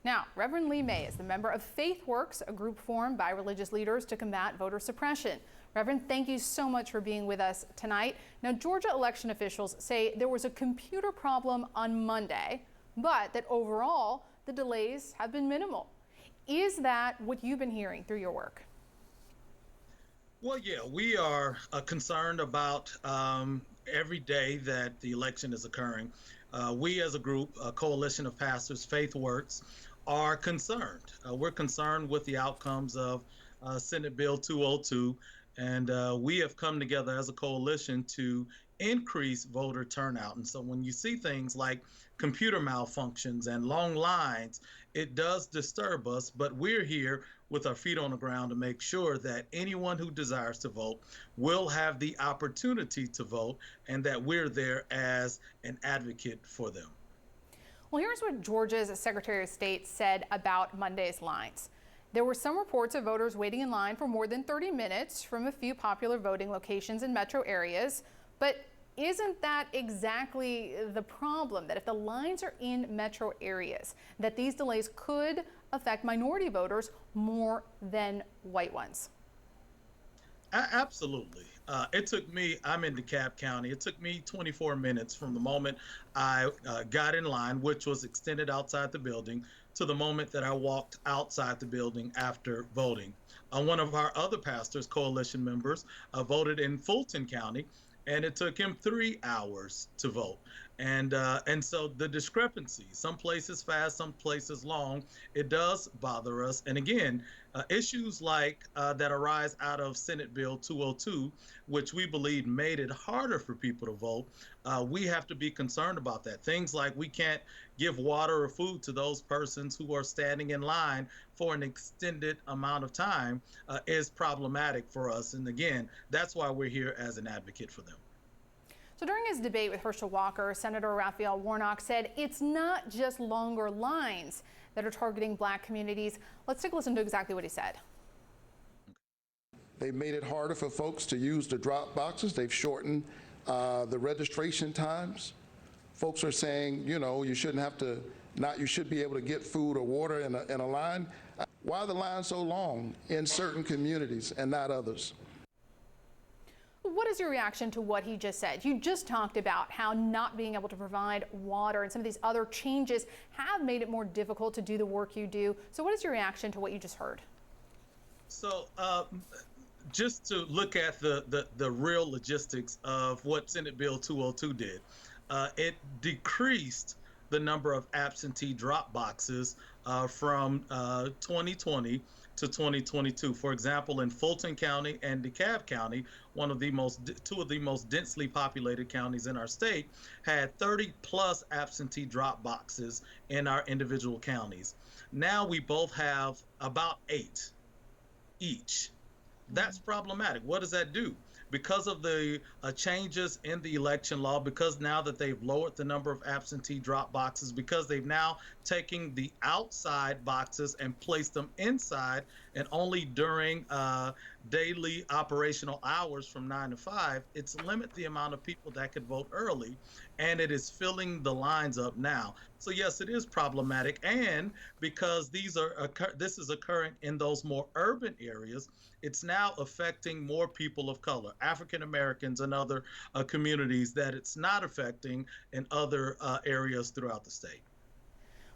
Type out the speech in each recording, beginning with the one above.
Now, Reverend Lee May is the member of FaithWorks, a group formed by religious leaders to combat voter suppression. Reverend, thank you so much for being with us tonight. Now, Georgia election officials say there was a computer problem on Monday, but that overall the delays have been minimal. Is that what you've been hearing through your work? Well, yeah, we are concerned about every day that the election is occurring. We as a group, a coalition of pastors, FaithWorks, are concerned. We're concerned with the outcomes of Senate Bill 202, and we have come together as a coalition to increase voter turnout. And so when you see things like computer malfunctions and long lines, it does disturb us, but we're here with our feet on the ground to make sure that anyone who desires to vote will have the opportunity to vote and that we're there as an advocate for them. Well, here's what Georgia's Secretary of State said about Monday's lines. There were some reports of voters waiting in line for more than 30 minutes from a few popular voting locations in metro areas. But isn't that exactly the problem, that if the lines are in metro areas, that these delays could affect minority voters more than white ones? Absolutely. It took me, I'm in DeKalb County, it took me 24 minutes from the moment I got in line, which was extended outside the building, to the moment that I walked outside the building after voting. One of our other pastors, coalition members, voted in Fulton County, and it took him 3 hours to vote. And so the discrepancy, some places fast, some places long, it does bother us. And again, issues like that arise out of Senate Bill 202, which we believe made it harder for people to vote, we have to be concerned about that. Things like we can't give water or food to those persons who are standing in line for an extended amount of time is problematic for us. And again, that's why we're here as an advocate for them. So during his debate with Herschel Walker, Senator Raphael Warnock said it's not just longer lines that are targeting black communities. Let's take a listen to exactly what he said. They've made it harder for folks to use the drop boxes. They've shortened the registration times. Folks are saying, you know, you shouldn't have to, you should be able to get food or water in a line. Why are the lines so long in certain communities and not others? What is your reaction to what he just said? You just talked about how not being able to provide water and some of these other changes have made it more difficult to do the work you do. So what is your reaction to what you just heard? So just to look at the real logistics of what Senate Bill 202 did, it decreased the number of absentee drop boxes from 2020 to 2022. For example, in Fulton County and DeKalb County, two of the most densely populated counties in our state, had 30 plus absentee drop boxes in our individual counties. Now we both have about 8 each. That's problematic. What does that do? Because of the changes in the election law, because now that they've lowered the number of absentee drop boxes, because they've now taken the outside boxes and placed them inside, and only during daily operational hours from 9 to 5, it's limited the amount of people that could vote early, and it is filling the lines up now. So yes, it is problematic, and because this is occurring in those more urban areas, it's now affecting more people of color, African Americans and other communities that it's not affecting in other areas throughout the state.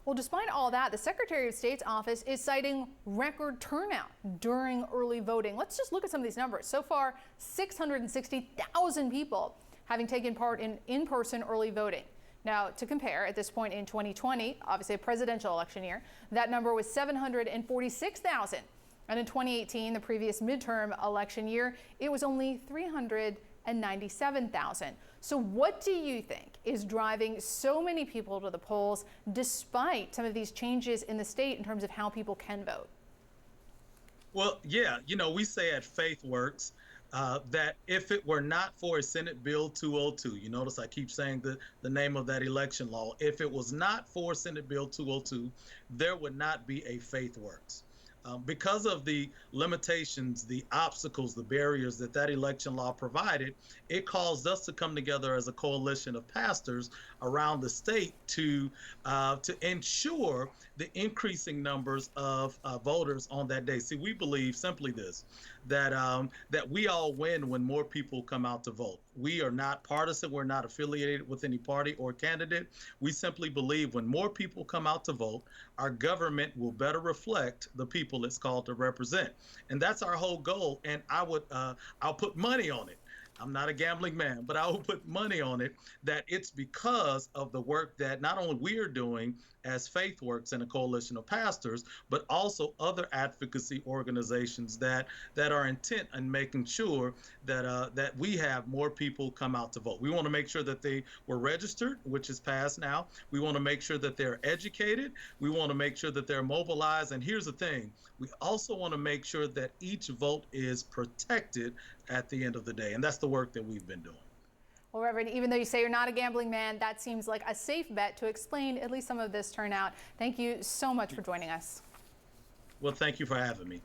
Well, despite all that, the Secretary of State's office is citing record turnout during early voting. Let's just look at some of these numbers. So far, 660,000 people having taken part in in-person early voting. Now, to compare, at this point in 2020, obviously a presidential election year, that number was 746,000. And in 2018, the previous midterm election year, it was only 397,000. So what do you think is driving so many people to the polls despite some of these changes in the state in terms of how people can vote? Well, yeah, you know, we say at FaithWorks that if it were not for Senate Bill 202, you notice I keep saying the name of that election law, if it was not for Senate Bill 202, there would not be a FaithWorks. Because of the limitations, the obstacles, the barriers that election law provided, it caused us to come together as a coalition of pastors around the state to ensure the increasing numbers of voters on that day. See, we believe simply this, that we all win when more people come out to vote. We are not partisan. We're not affiliated with any party or candidate. We simply believe when more people come out to vote, our government will better reflect the people it's called to represent. And that's our whole goal. And I'll put money on it. I'm not a gambling man, but I will put money on it that it's because of the work that not only we are doing as FaithWorks and a coalition of pastors, but also other advocacy organizations that are intent on making sure that we have more people come out to vote. We want to make sure that they were registered, which is passed now. We want to make sure that they're educated. We want to make sure that they're mobilized. And here's the thing, we also want to make sure that each vote is protected at the end of the day. And that's the work that we've been doing. Well, Reverend, even though you say you're not a gambling man, that seems like a safe bet to explain at least some of this turnout. Thank you so much for joining us. Well, thank you for having me.